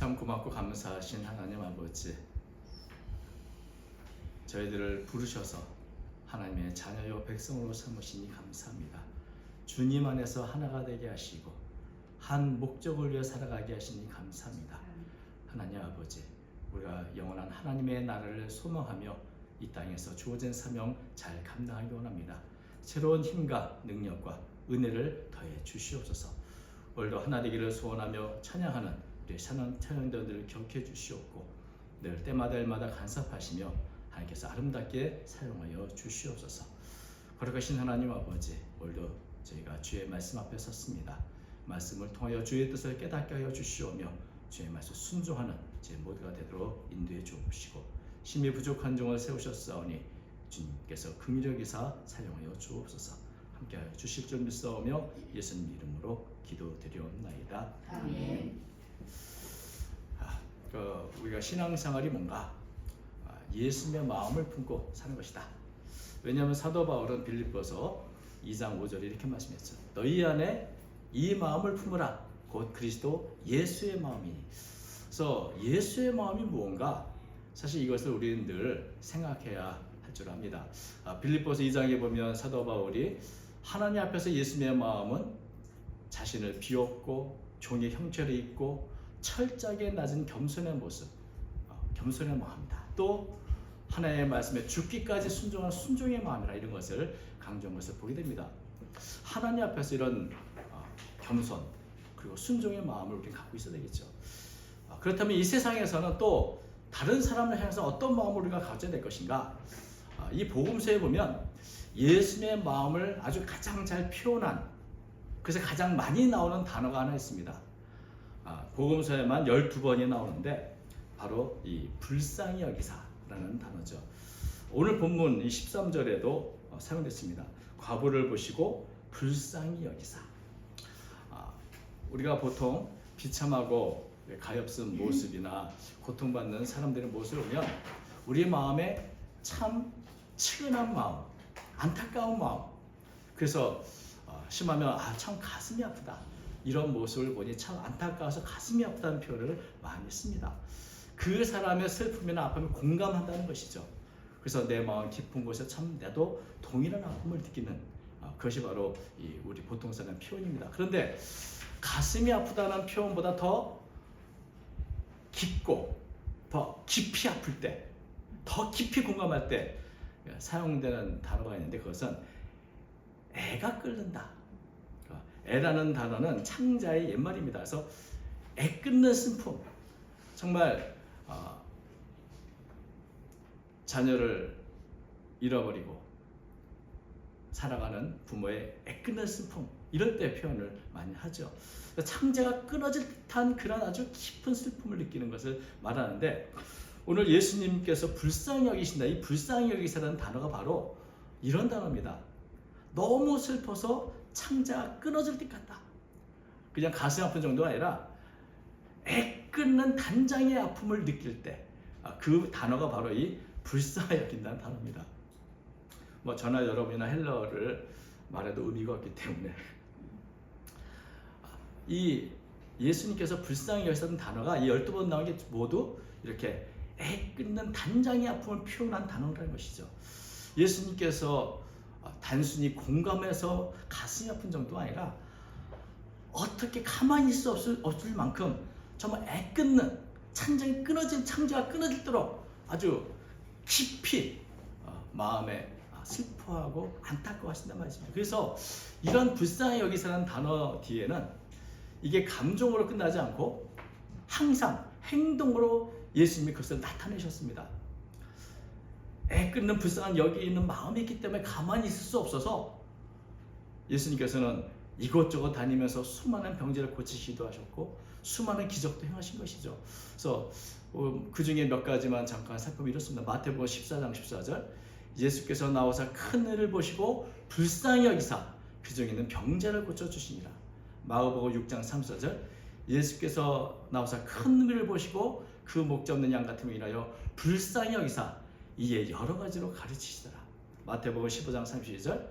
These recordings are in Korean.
참 고맙고 감사하신 하나님 아버지, 저희들을 부르셔서 하나님의 자녀요 백성으로 삼으시니 감사합니다. 주님 안에서 하나가 되게 하시고 한 목적을 위해 살아가게 하시니 감사합니다. 하나님 아버지, 우리가 영원한 하나님의 나라를 소망하며 이 땅에서 주어진 사명 잘 감당하기 원합니다. 새로운 힘과 능력과 은혜를 더해 주시옵소서. 오늘도 하나 되기를 소원하며 찬양하는 우리 찬양자들을 격해 주시옵고 늘 때마다 간섭하시며 하나님께서 아름답게 사용하여 주시옵소서. 거룩하신 하나님 아버지, 오늘도 저희가 주의 말씀 앞에 섰습니다. 말씀을 통하여 주의 뜻을 깨닫게 하여 주시오며 주의 말씀 순종하는 제 모두가 되도록 인도해 주옵시고 힘이 부족한 종을 세우셨사오니 주님께서 긍휼히 여기사 사용하여 주옵소서. 함께하여 주실 줄 믿사오며 예수님 이름으로 기도드리옵나이다. 아멘. 우리가 신앙생활이 뭔가 예수님의 마음을 품고 사는 것이다. 왜냐하면 사도 바울은 빌립보서 2장 5절에 이렇게 말씀했죠. 너희 안에 이 마음을 품으라. 곧 그리스도 예수의 마음이니. 그래서 예수의 마음이 무언가, 사실 이것을 우리는 늘 생각해야 할 줄 압니다. 빌립보서 2장에 보면 사도 바울이 하나님 앞에서 예수님의 마음은 자신을 비웠고 종의 형체를 입고 철저하게 낮은 겸손의 모습, 겸손의 마음이다. 또 하나님의 말씀에 죽기까지 순종한 순종의 마음이라, 이런 것을 강조한 것을 보게 됩니다. 하나님 앞에서 이런 겸손 그리고 순종의 마음을 우리가 갖고 있어야 되겠죠. 그렇다면 이 세상에서는 또 다른 사람을 향해서 어떤 마음을 우리가 가져야 될 것인가? 이 복음서에 보면 예수님의 마음을 아주 가장 잘 표현한, 그래서 가장 많이 나오는 단어가 하나 있습니다. 복음서에만 12번이 나오는데 바로 이 불쌍히 여기사라는 단어죠. 오늘 본문 이 13절에도 사용됐습니다. 과부를 보시고 불쌍히 여기사. 우리가 보통 비참하고 가엾은 모습이나 고통받는 사람들의 모습을 보면 우리 마음에 참 측은한 마음, 안타까운 마음, 그래서 심하면 참 가슴이 아프다, 이런 모습을 보니 참 안타까워서 가슴이 아프다는 표현을 많이 씁니다. 그 사람의 슬픔이나 아픔을 공감한다는 것이죠. 그래서 내 마음 깊은 곳에 참 나도 동일한 아픔을 느끼는 그것이 바로 이 우리 보통 사람 표현입니다. 그런데 가슴이 아프다는 표현보다 더 깊고 더 깊이 아플 때, 더 깊이 공감할 때 사용되는 단어가 있는데 그것은 애가 끓는다. 애라는 단어는 창자의 옛말입니다. 그래서 애 끓는 슬픔, 정말 자녀를 잃어버리고 살아가는 부모의 애 끓는 슬픔, 이럴 때 표현을 많이 하죠. 창자가 끊어질 듯한 그런 아주 깊은 슬픔을 느끼는 것을 말하는데, 오늘 예수님께서 불쌍히 여기신다, 이 불쌍히 여기시라는 단어가 바로 이런 단어입니다. 너무 슬퍼서 창자가 끊어질 것 같다. 그냥 가슴 아픈 정도가 아니라 애 끊는 단장의 아픔을 느낄 때, 그 단어가 바로 이 불쌍히 여긴다는 단어입니다. 저나 여러분이나 헬러를 말해도 의미가 없기 때문에 이 예수님께서 불쌍히 여기시는 단어가 이 12번 나온 게 모두 이렇게 애 끊는 단장의 아픔을 표현한 단어라는 것이죠. 예수님께서 단순히 공감해서 가슴이 아픈 정도가 아니라 어떻게 가만히 있을 수 없을 만큼 정말 애 끊는, 창자가 끊어지도록 아주 깊이 마음에 슬퍼하고 안타까워하신단 말이죠. 그래서 이런 불쌍히 여기사라는 단어 뒤에는 이게 감정으로 끝나지 않고 항상 행동으로 예수님이 그것을 나타내셨습니다. 애 끊는 불쌍한 여기 있는 마음이 있기 때문에 가만히 있을 수 없어서 예수님께서는 이곳저곳 다니면서 수많은 병자를 고치시기도 하셨고 수많은 기적도 행하신 것이죠. 그래서 그 중에 몇 가지만 잠깐 살펴보면 이렇습니다. 마태복음 14장 14절, 예수께서 나와서 큰 일을 보시고 불쌍히 여기사 그 중에 있는 병자를 고쳐주시니라. 마가복음 6장 34절, 예수께서 나와서 큰 일을 보시고 그 목자 없는 양 같은 인하여 불쌍히 여기사 이에 여러 가지로 가르치시더라. 마태복음 15장 32절,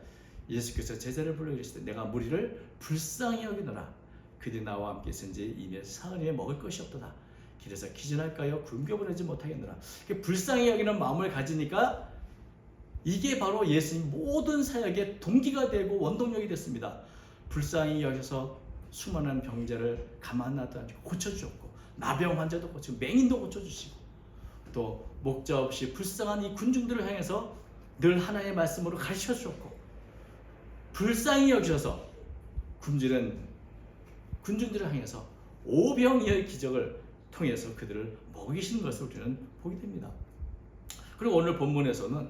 예수께서 제자를 불러 이르시되 내가 무리를 불쌍히 여기노라. 그들이 나와 함께 있은지 이미 사흘에 먹을 것이 없도다. 길에서 기진할까요? 굶겨보내지 못하겠느라. 불쌍히 여기는 마음을 가지니까 이게 바로 예수님 모든 사역의 동기가 되고 원동력이 됐습니다. 불쌍히 여기서 수많은 병자를 가만 놔두지 않고 고쳐주셨고, 나병 환자도 고치고 맹인도 고쳐주시고, 또 목자 없이 불쌍한 이 군중들을 향해서 늘 하나의 말씀으로 가르쳐 주셨고, 불쌍히 여기셔서 굶주린 군중들을 향해서 오병이어의 기적을 통해서 그들을 먹이시는 것을 우리는 보게 됩니다. 그리고 오늘 본문에서는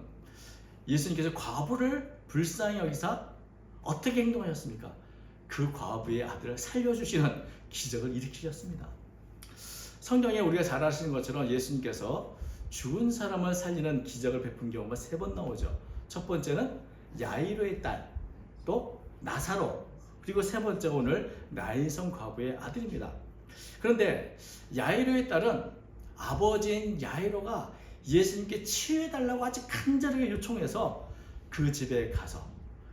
예수님께서 과부를 불쌍히 여기사 어떻게 행동하셨습니까? 그 과부의 아들을 살려주시는 기적을 일으키셨습니다. 성경에 우리가 잘 아시는 것처럼 예수님께서 죽은 사람을 살리는 기적을 베푼 경우가 3번 나오죠. 첫 번째는 야이로의 딸, 또 나사로, 그리고 세 번째 오늘 나인성 과부의 아들입니다. 그런데 야이로의 딸은 아버지인 야이로가 예수님께 치유해달라고 아주 간절하게 요청해서 그 집에 가서,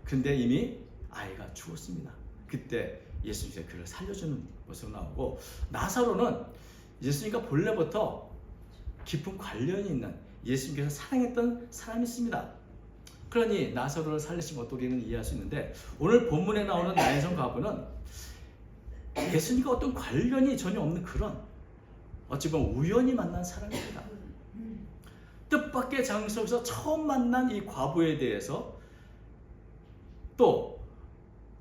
근데 이미 아이가 죽었습니다. 그때 예수님께서 그를 살려주는 모습으로 나오고, 나사로는 예수님과 본래부터 깊은 관련이 있는 예수님께서 사랑했던 사람이 있습니다. 그러니 나사로를 살리신 것도 우리는 이해할 수 있는데, 오늘 본문에 나오는 나인성 과부는 예수님과 어떤 관련이 전혀 없는 그런 어찌 보면 우연히 만난 사람입니다. 뜻밖의 장소에서 처음 만난 이 과부에 대해서 또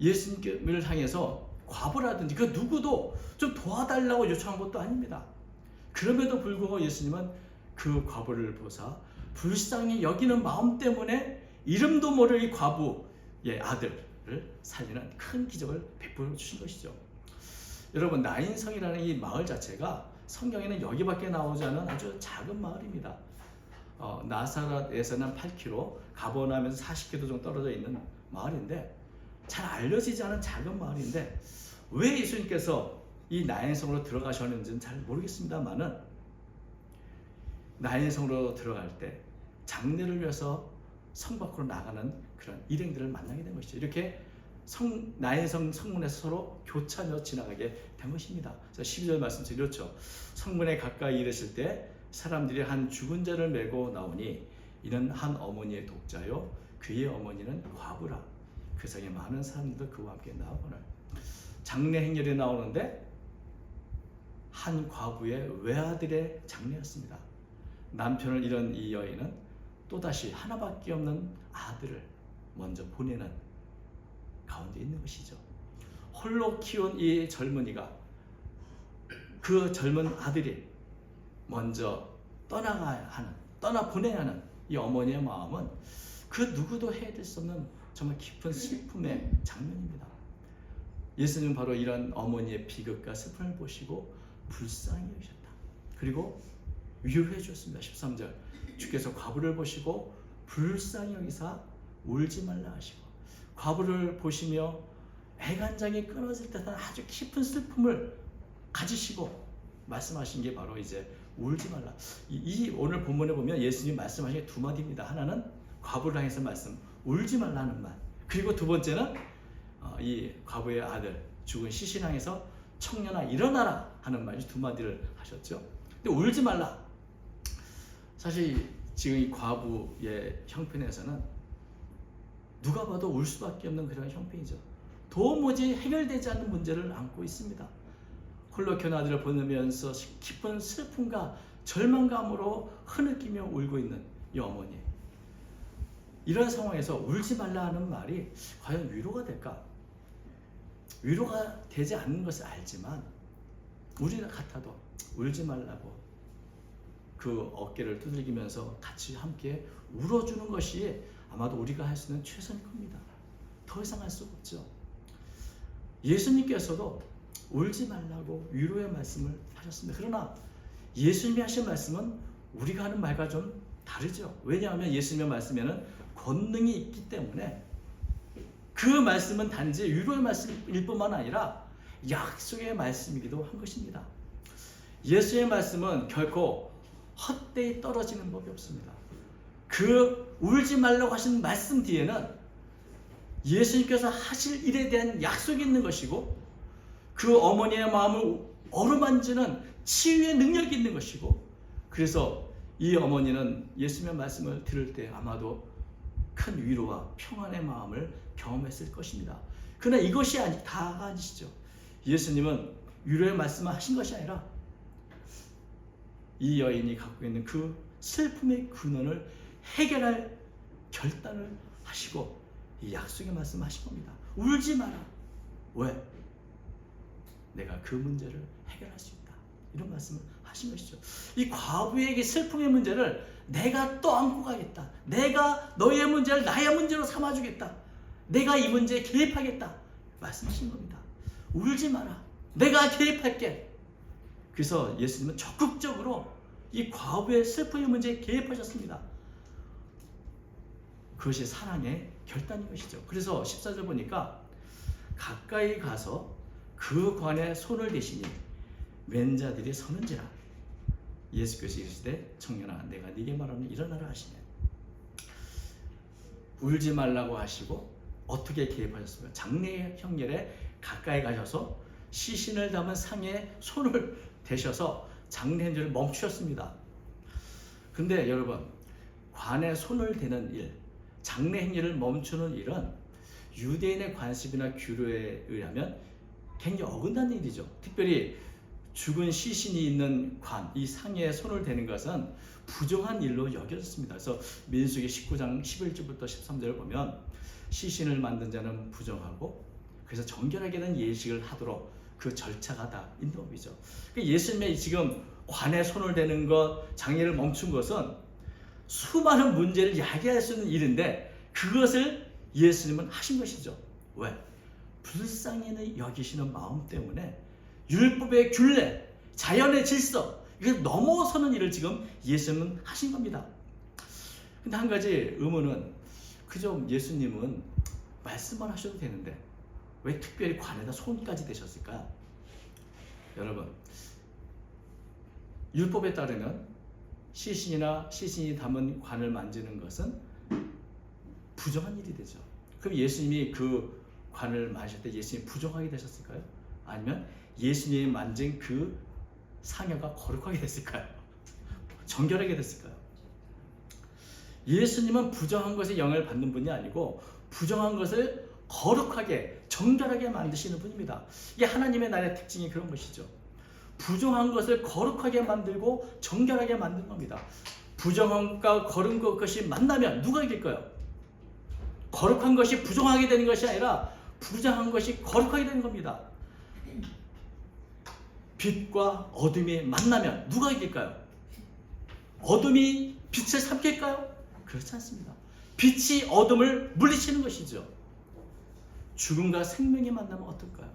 예수님을 향해서 과부라든지 그 누구도 좀 도와달라고 요청한 것도 아닙니다. 그럼에도 불구하고 예수님은 그 과부를 보사 불쌍히 여기는 마음 때문에 이름도 모를 이 과부의 아들을 살리는 큰 기적을 베풀어 주신 것이죠. 여러분, 나인성이라는 이 마을 자체가 성경에는 여기밖에 나오지 않은 아주 작은 마을입니다. 나사렛에서는 8km, 가버나움에서 40km 정도 떨어져 있는 마을인데, 잘 알려지지 않은 작은 마을인데, 왜 예수님께서 이 나인성으로 들어가셨는지는 잘 모르겠습니다만은, 나인성으로 들어갈 때 장례를 위해서 성 밖으로 나가는 그런 일행들을 만나게 된 것이죠. 이렇게 나인성 성문에서 서로 교차하며 지나가게 된 것입니다. 12절 말씀 드렸죠. 성문에 가까이 이르실 때 사람들이 한 죽은 자를 메고 나오니 이는 한 어머니의 독자요 그의 어머니는 과부라. 그 성에 많은 사람들도 그와 함께 나오거늘. 장례 행렬이 나오는데 한 과부의 외아들의 장례였습니다. 남편을 잃은 이 여인은 또다시 하나밖에 없는 아들을 먼저 보내는 가운데 있는 것이죠. 홀로 키운 이 젊은이가, 그 젊은 아들이 먼저 떠나가야 하는, 떠나보내야 하는 이 어머니의 마음은 그 누구도 해낼 수 없는 정말 깊은 슬픔의 장면입니다. 예수님은 바로 이런 어머니의 비극과 슬픔을 보시고 불쌍히 여기셨다. 그리고 위로해 주셨습니다. 13절, 주께서 과부를 보시고 불쌍히 여기사 울지 말라 하시고, 과부를 보시며 애간장이 끊어질 듯한 아주 깊은 슬픔을 가지시고 말씀하신 게 바로 이제 울지 말라. 이 오늘 본문에 보면 예수님이 말씀하신 게 두 마디입니다. 하나는 과부를 향해서 말씀, 울지 말라는 말. 그리고 두 번째는 이 과부의 아들, 죽은 시신 향해서 청년아 일어나라 하는 말이 두 마디를 하셨죠. 근데 울지 말라. 사실 지금 이 과부의 형편에서는 누가 봐도 울 수밖에 없는 그런 형편이죠. 도무지 해결되지 않는 문제를 안고 있습니다. 홀로 키운 아들을 보내면서 깊은 슬픔과 절망감으로 흐느끼며 울고 있는 이 어머니. 이런 상황에서 울지 말라 하는 말이 과연 위로가 될까? 위로가 되지 않는 것을 알지만 우리 같아도 울지 말라고 그 어깨를 두들기면서 같이 함께 울어주는 것이 아마도 우리가 할 수 있는 최선일 겁니다. 더 이상 할 수가 없죠. 예수님께서도 울지 말라고 위로의 말씀을 하셨습니다. 그러나 예수님이 하신 말씀은 우리가 하는 말과 좀 다르죠. 왜냐하면 예수님의 말씀에는 권능이 있기 때문에 그 말씀은 단지 위로의 말씀일 뿐만 아니라 약속의 말씀이기도 한 것입니다. 예수의 말씀은 결코 헛되이 떨어지는 법이 없습니다. 그 울지 말라고 하신 말씀 뒤에는 예수님께서 하실 일에 대한 약속이 있는 것이고, 그 어머니의 마음을 어루만지는 치유의 능력이 있는 것이고, 그래서 이 어머니는 예수님의 말씀을 들을 때 아마도 큰 위로와 평안의 마음을 경험했을 것입니다. 그러나 이것이 다가 아니시죠. 예수님은 위로의 말씀을 하신 것이 아니라 이 여인이 갖고 있는 그 슬픔의 근원을 해결할 결단을 하시고 이 약속의 말씀을 하신 겁니다. 울지 마라. 왜? 내가 그 문제를 해결할 수 있다. 이런 말씀을 하신 것이죠. 이 과부에게 슬픔의 문제를 내가 떠안고 가겠다. 내가 너의 문제를 나의 문제로 삼아주겠다. 내가 이 문제에 개입하겠다. 말씀하신 겁니다. 울지 마라. 내가 개입할게. 그래서 예수님은 적극적으로 이 과부의 슬픔의 문제에 개입하셨습니다. 그것이 사랑의 결단인 것이죠. 그래서 14절 보니까 가까이 가서 그 관에 손을 대시니 왼 자들이 서는지라. 예수께서 이르시되 청년아 내가 네게 말하노니 일어나라 하시네. 울지 말라고 하시고 어떻게 개입하셨습니까? 장례 형렬에 가까이 가셔서 시신을 담은 상에 손을 대셔서 장례 행렬을 멈추셨습니다. 근데 여러분, 관에 손을 대는 일, 장례 행렬을 멈추는 일은 유대인의 관습이나 규례에 의하면 굉장히 어긋난 일이죠. 특별히 죽은 시신이 있는 관, 이 상에 손을 대는 것은 부정한 일로 여겨졌습니다. 그래서 민수기 19장 11절부터 13절을 보면 시신을 만든 자는 부정하고 그래서 정결하게 된 예식을 하도록 그 절차가 다 있는 법이죠. 그러니까 예수님의 지금 관에 손을 대는 것, 장례를 멈춘 것은 수많은 문제를 야기할 수 있는 일인데 그것을 예수님은 하신 것이죠. 왜? 불쌍히 여기시는 마음 때문에 율법의 균례, 자연의 질서, 이걸 넘어서는 일을 지금 예수님은 하신 겁니다. 근데 한 가지 의문은 그저 예수님은 말씀만 하셔도 되는데 왜 특별히 관에다 손까지 대셨을까요? 여러분, 율법에 따르면 시신이 담은 관을 만지는 것은 부정한 일이 되죠. 그럼 예수님이 그 관을 만지실 때 예수님이 부정하게 되셨을까요? 아니면 예수님이 만진 그 상여가 거룩하게 됐을까요? 정결하게 됐을까요? 예수님은 부정한 것에 영향을 받는 분이 아니고 부정한 것을 거룩하게 정결하게 만드시는 분입니다. 이게 하나님의 나라의 특징이 그런 것이죠. 부정한 것을 거룩하게 만들고 정결하게 만든 겁니다. 부정함과 거룩한 것이 만나면 누가 이길까요? 거룩한 것이 부정하게 되는 것이 아니라 부정한 것이 거룩하게 되는 겁니다. 빛과 어둠이 만나면 누가 이길까요? 어둠이 빛을 삼킬까요? 그렇지 않습니다. 빛이 어둠을 물리치는 것이죠. 죽음과 생명이 만나면 어떨까요?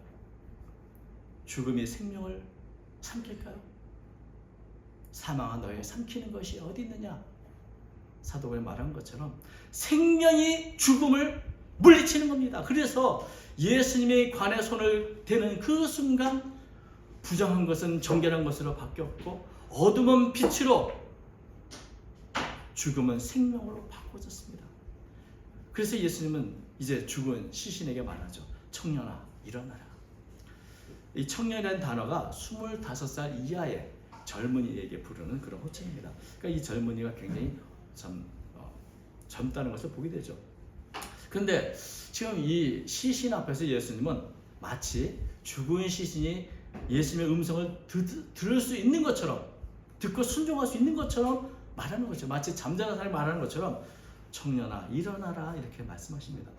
죽음이 생명을 삼킬까요? 사망한 너에 삼키는 것이 어디 있느냐? 사도가 말한 것처럼 생명이 죽음을 물리치는 겁니다. 그래서 예수님의 관에 손을 대는 그 순간 부정한 것은 정결한 것으로 바뀌었고 어둠은 빛으로, 죽음은 생명으로 바꿔졌습니다. 그래서 예수님은 이제 죽은 시신에게 말하죠. 청년아 일어나라. 이 청년이라는 단어가 25살 이하의 젊은이에게 부르는 그런 호칭입니다. 그러니까 이 젊은이가 굉장히 젊다는 것을 보게 되죠. 그런데 지금 이 시신 앞에서 예수님은 마치 죽은 시신이 예수님의 음성을 들을 수 있는 것처럼, 듣고 순종할 수 있는 것처럼 말하는 거죠. 마치 잠자는 사람이 말하는 것처럼 청년아 일어나라 이렇게 말씀하십니다.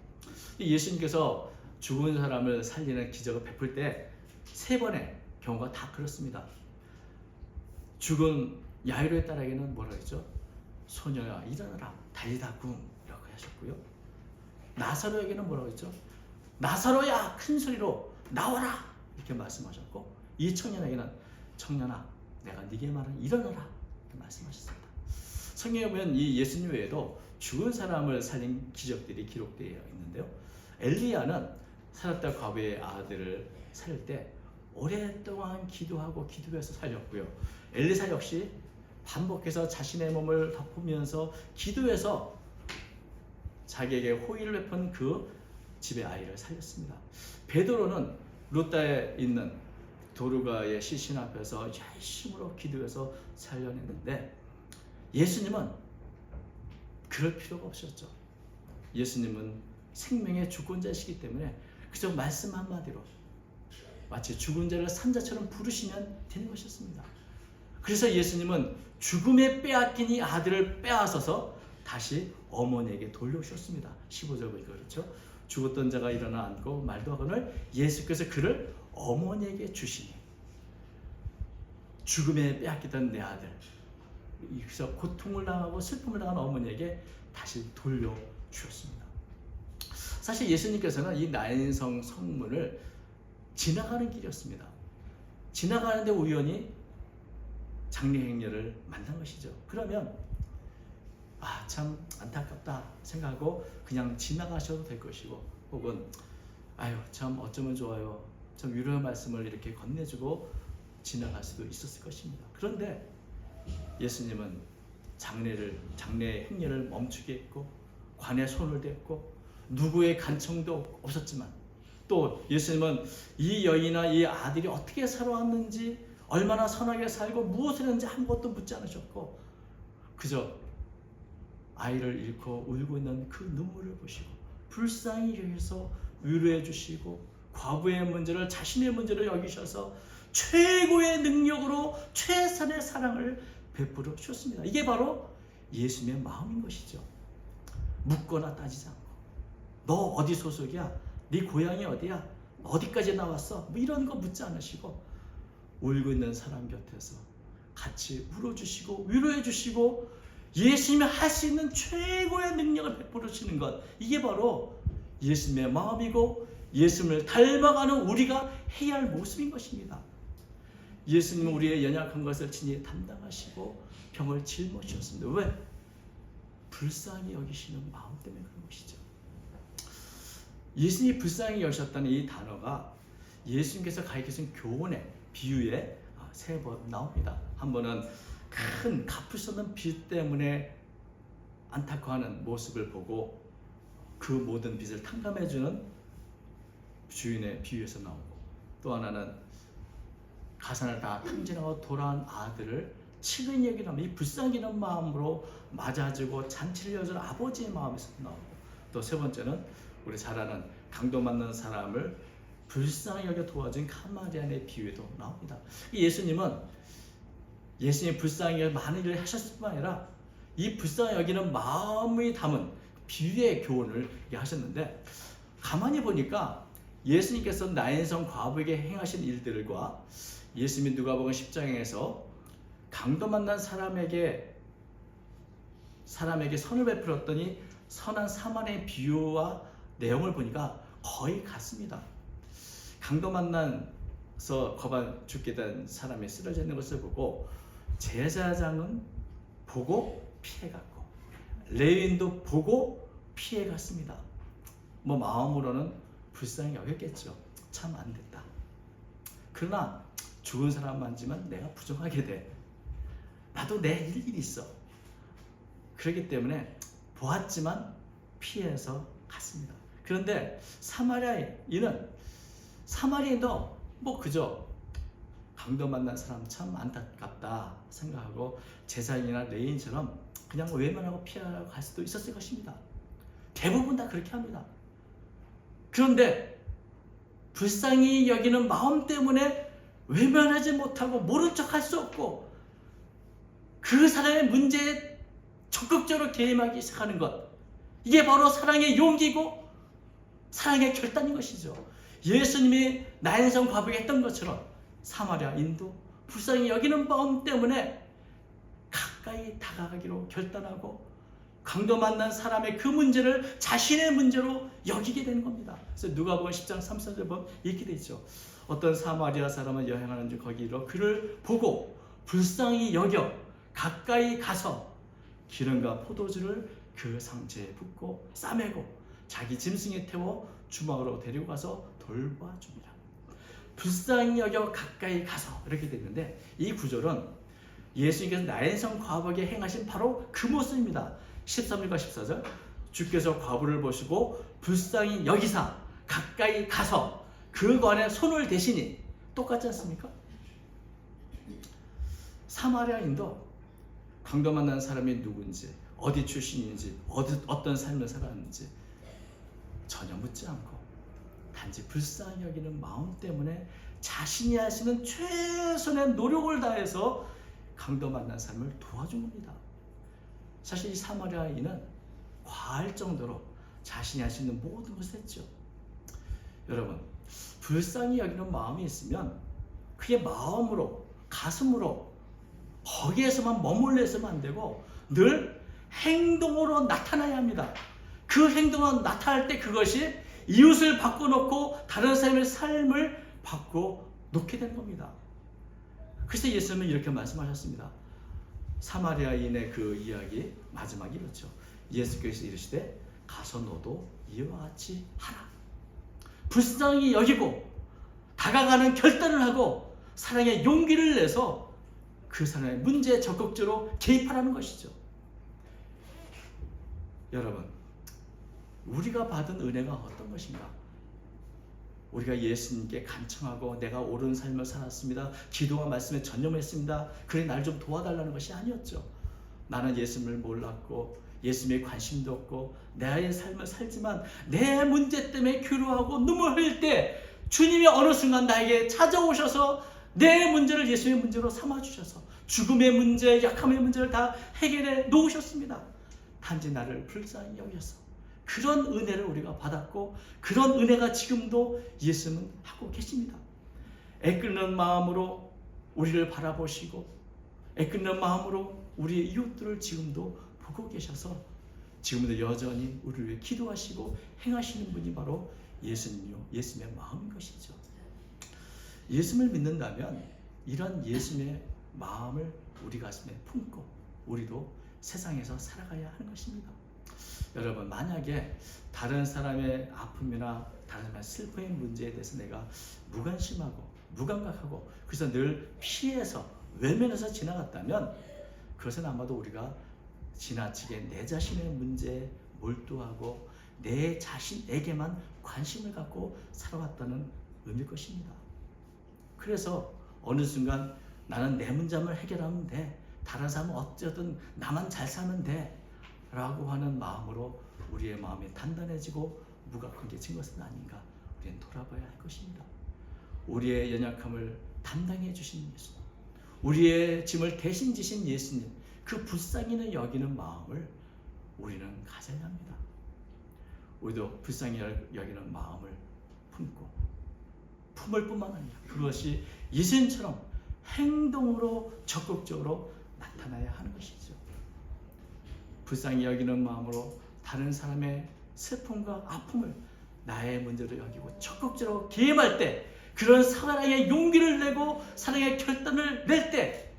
예수님께서 죽은 사람을 살리는 기적을 베풀 때 3번의 경우가 다 그렇습니다. 죽은 야이로의 딸에게는 뭐라 했죠? 소녀야 일어나라 달리다 굼 이렇게 하셨고요. 나사로에게는 뭐라고 했죠? 나사로야 큰 소리로 나와라 이렇게 말씀하셨고, 이 청년에게는 청년아 내가 네게 말하는 일어나라 이렇게 말씀하셨습니다. 성경에 보면 이 예수님 외에도 죽은 사람을 살린 기적들이 기록되어 있는데요. 엘리야는 살았다 과부의 아들을 살릴 때 오랫동안 기도하고 기도해서 살렸고요. 엘리사 역시 반복해서 자신의 몸을 덮으면서 기도해서 자기에게 호의를 베푼 그 집의 아이를 살렸습니다. 베드로는 루다에 있는 도르가의 시신 앞에서 열심으로 기도해서 살려냈는데 예수님은 그럴 필요가 없었죠. 예수님은 생명의 주권자이시기 때문에 그저 말씀 한마디로 마치 죽은 자를 산자처럼 부르시면 되는 것이었습니다. 그래서 예수님은 죽음에 빼앗긴 이 아들을 빼앗아서 다시 어머니에게 돌려주셨습니다. 15절 보니까 그렇죠. 죽었던 자가 일어나 앉고 말도 하거늘 예수께서 그를 어머니에게 주시니 죽음에 빼앗기던 내 아들, 그래서 고통을 당하고 슬픔을 당한 어머니에게 다시 돌려주셨습니다. 사실 예수님께서는 이 나인성 성문을 지나가는 길이었습니다. 지나가는데 우연히 장례 행렬을 만난 것이죠. 그러면 참 안타깝다 생각하고 그냥 지나가셔도 될 것이고, 혹은 참 어쩌면 좋아요, 참 위로의 말씀을 이렇게 건네주고 지나갈 수도 있었을 것입니다. 그런데 예수님은 장례 행렬을 멈추게 했고 관에 손을 댔고 누구의 간청도 없었지만, 또 예수님은 이 여인과 이 아들이 어떻게 살아왔는지, 얼마나 선하게 살고 무엇을 했는지 아무것도 묻지 않으셨고 그저 아이를 잃고 울고 있는 그 눈물을 보시고 불쌍히 여기서 위로해 주시고 과부의 문제를 자신의 문제로 여기셔서 최고의 능력으로 최선의 사랑을 베풀어 주셨습니다. 이게 바로 예수님의 마음인 것이죠. 묻거나 따지지 않고 너 어디 소속이야? 네 고향이 어디야? 어디까지 나왔어? 이런 거 묻지 않으시고 울고 있는 사람 곁에서 같이 울어주시고 위로해 주시고 예수님이 할 수 있는 최고의 능력을 베풀어 주시는 것, 이게 바로 예수님의 마음이고 예수님을 닮아가는 우리가 해야 할 모습인 것입니다. 예수님은 우리의 연약한 것을 친히 담당하시고 병을 짊어지셨습니다. 왜? 불쌍히 여기시는 마음 때문에 그런 것이죠. 예수님이 불쌍히 여기셨다는 이 단어가 예수님께서 가르치신 교훈의 비유에 3번 나옵니다. 한 번은 큰 갚을 수 없는 빚 때문에 안타까워하는 모습을 보고 그 모든 빚을 탕감해주는 주인의 비유에서 나오고, 또 하나는 가산을 다 탕진하고 돌아온 아들을 친근히 여기는 이 불쌍히 여기는 마음으로 맞아주고 잔치를 여주는 아버지의 마음에서 나오고, 또 3번째는 우리 잘 아는 강도 맞는 사람을 불쌍히 여겨 도와준 가마리아의 비유에도 나옵니다. 예수님은 예수님이 불쌍히 여겨 많은 일을 하셨을 뿐 아니라 이 불쌍히 여기는 마음이 담은 비유의 교훈을 하셨는데, 가만히 보니까 예수님께서 나인성 과부에게 행하신 일들과 예수님이 누가복음 10장에서 강도 만난 사람에게 선을 베풀었더니 선한 사마리아의 비유와 내용을 보니까 거의 같습니다. 강도 만나서 거반 죽게 된 사람이 쓰러져 있는 것을 보고 제사장은 보고 피해갔고 레위인도 보고 피해갔습니다. 마음으로는 불쌍히 여겼겠죠. 참 안됐다. 그러나 죽은 사람 만지면 내가 부정하게 돼. 나도 내 일이 있어. 그렇기 때문에 보았지만 피해서 갔습니다. 그런데 사마리아인도 그저 강도 만난 사람 참 안타깝다 생각하고 제사장이나 레위인처럼 그냥 외면하고 피하고 갈 수도 있었을 것입니다. 대부분 다 그렇게 합니다. 그런데 불쌍히 여기는 마음 때문에 외면하지 못하고 모른 척 할 수 없고 그 사람의 문제에 적극적으로 개입하기 시작하는 것, 이게 바로 사랑의 용기고 사랑의 결단인 것이죠. 예수님이 나인성 과부에게 했던 것처럼 사마리아인도 불쌍히 여기는 마음 때문에 가까이 다가가기로 결단하고 강도 만난 사람의 그 문제를 자신의 문제로 여기게 되는 겁니다. 그래서 누가복음 10장 3-4절 보면 이렇게 되어 있죠. 어떤 사마리아 사람은 여행하는 중 거기로 그를 보고 불쌍히 여겨 가까이 가서 기름과 포도주를 그 상처에 붓고 싸매고 자기 짐승에 태워 주막으로 데리고 가서 돌봐줍니다. 불쌍히 여겨 가까이 가서 이렇게 됐는데, 이 구절은 예수님께서 나인성 과부에게 행하신 바로 그 모습입니다. 13절과 14절 주께서 과부를 보시고 불쌍히 여기사 가까이 가서 그 관에 손을 대시니 똑같지 않습니까? 사마리아인도 강도 만난 사람이 누군지, 어디 출신인지, 어떤 삶을 살았는지 전혀 묻지 않고 단지 불쌍히 여기는 마음 때문에 자신이 할 수 있는 최선의 노력을 다해서 강도 만난 사람을 도와준 겁니다. 사실 이 사마리아인은 과할 정도로 자신이 할 수 있는 모든 것을 했죠. 여러분, 불쌍히 여기는 마음이 있으면 그게 마음으로, 가슴으로 거기에서만 머물러 있으면 안 되고 늘 행동으로 나타나야 합니다. 그 행동으로 나타날 때 그것이 이웃을 바꿔놓고 다른 사람의 삶을 바꿔놓게 된 겁니다. 그래서 예수님은 이렇게 말씀하셨습니다. 사마리아인의 그 이야기 마지막이 이렇죠. 예수께서 이르시되 가서 너도 이와 같이 하라. 불쌍히 여기고 다가가는 결단을 하고 사랑의 용기를 내서 그 사람의 문제에 적극적으로 개입하라는 것이죠. 여러분, 우리가 받은 은혜가 어떤 것인가? 우리가 예수님께 간청하고 내가 옳은 삶을 살았습니다. 기도와 말씀에 전념했습니다. 그래 날 좀 도와달라는 것이 아니었죠. 나는 예수님을 몰랐고 예수님에 관심도 없고 나의 삶을 살지만 내 문제 때문에 괴로워하고 눈물 흘릴 때 주님이 어느 순간 나에게 찾아오셔서 내 문제를 예수님의 문제로 삼아주셔서 죽음의 문제, 약함의 문제를 다 해결해 놓으셨습니다. 단지 나를 불쌍히 여겨서 그런 은혜를 우리가 받았고 그런 은혜가 지금도 예수님은 하고 계십니다. 애끓는 마음으로 우리를 바라보시고 애끓는 마음으로 우리의 이웃들을 지금도 보고 계셔서 지금도 여전히 우리를 위해 기도하시고 행하시는 분이 바로 예수님이요, 예수님의 마음인 것이죠. 예수님을 믿는다면 이런 예수님의 마음을 우리 가슴에 품고 우리도 세상에서 살아가야 하는 것입니다. 여러분, 만약에 다른 사람의 아픔이나 다른 사람의 슬픔의 문제에 대해서 내가 무관심하고 무감각하고 그래서 늘 피해서 외면해서 지나갔다면 그것은 아마도 우리가 지나치게 내 자신의 문제에 몰두하고 내 자신에게만 관심을 갖고 살아왔다는 의미일 것입니다. 그래서 어느 순간 나는 내 문제만 해결하면 돼, 다른 사람은 어쨌든 나만 잘 사면 돼 라고 하는 마음으로 우리의 마음이 단단해지고 무감각해진 것은 아닌가, 우리는 돌아봐야 할 것입니다. 우리의 연약함을 담당해 주신 예수님, 우리의 짐을 대신 지신 예수님, 그 불쌍히 여기는 마음을 우리는 가져야 합니다. 우리도 불쌍히 여기는 마음을 품을 뿐만 아니라 그것이 예수님처럼 행동으로 적극적으로 나타나야 하는 것이죠. 불쌍히 여기는 마음으로 다른 사람의 슬픔과 아픔을 나의 문제로 여기고 적극적으로 개입할 때, 그런 사랑의 용기를 내고 사랑의 결단을 낼 때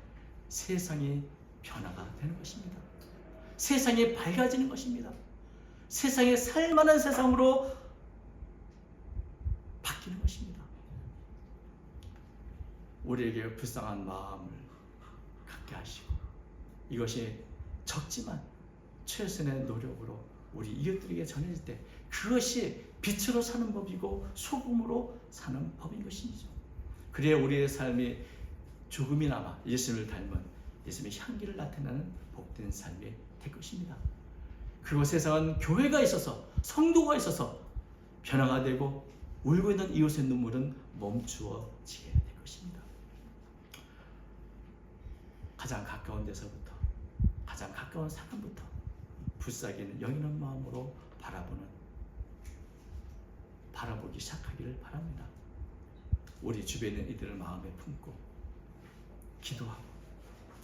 세상이 변화가 되는 것입니다. 세상이 밝아지는 것입니다. 세상에 살만한 세상으로 바뀌는 것입니다. 우리에게 불쌍한 마음을 갖게 하시고 이것이 적지만 최선의 노력으로 우리 이웃들에게 전해질 때 그것이 빛으로 사는 법이고 소금으로 사는 법인 것이죠. 그래야 우리의 삶이 조금이나마 예수님을 닮은 예수님의 향기를 나타내는 복된 삶이 될 것입니다. 그곳에선 교회가 있어서 성도가 있어서 변화가 되고 울고 있는 이웃의 눈물은 멈추어지게 될 것입니다. 가장 가까운 데서부터, 가장 가까운 사람부터 불쌍히 여기는 마음으로 바라보기 시작하기를 바랍니다. 우리 주변에 있는 이들을 마음에 품고 기도하고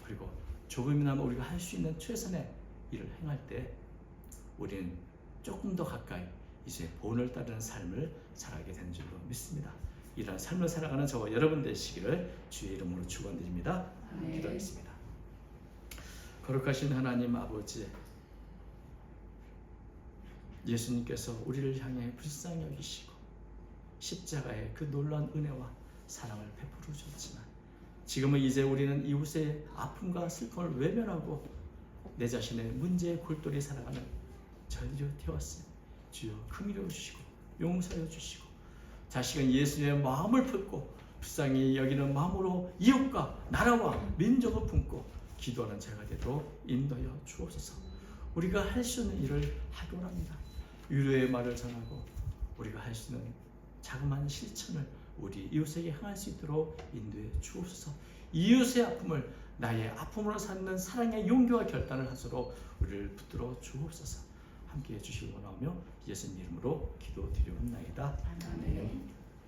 그리고 조금이나마 우리가 할 수 있는 최선의 일을 행할 때 우리는 조금 더 가까이 이제 본을 따르는 삶을 살아가게 되는 줄로 믿습니다. 이런 삶을 살아가는 저와 여러분 되시기를 주의 이름으로 축원드립니다. 기도하겠습니다. 거룩하신 하나님 아버지, 예수님께서 우리를 향해 불쌍히 여기시고 십자가의 그 놀라운 은혜와 사랑을 베풀어 주셨지만 지금은 이제 우리는 이웃의 아픔과 슬픔을 외면하고 내 자신의 문제의 골똘히 살아가는 저희들이 되었으니 주여 긍휼히 여겨 주시고 용서해 주시고 자식은 예수님의 마음을 품고 불쌍히 여기는 마음으로 이웃과 나라와 민족을 품고 기도하는 제가 되도록 인도하여 주옵소서. 우리가 할 수 있는 일을 하기 원합니다. 위로의 말을 전하고 우리가 할 수 있는 자그마한 실천을 우리 이웃에게 향할 수 있도록 인도해 주옵소서. 이웃의 아픔을 나의 아픔으로 삼는 사랑의 용기와 결단을 하도록 우리를 붙들어 주옵소서. 함께해 주시기 원하며 예수님 이름으로 기도드리옵나이다. 아멘.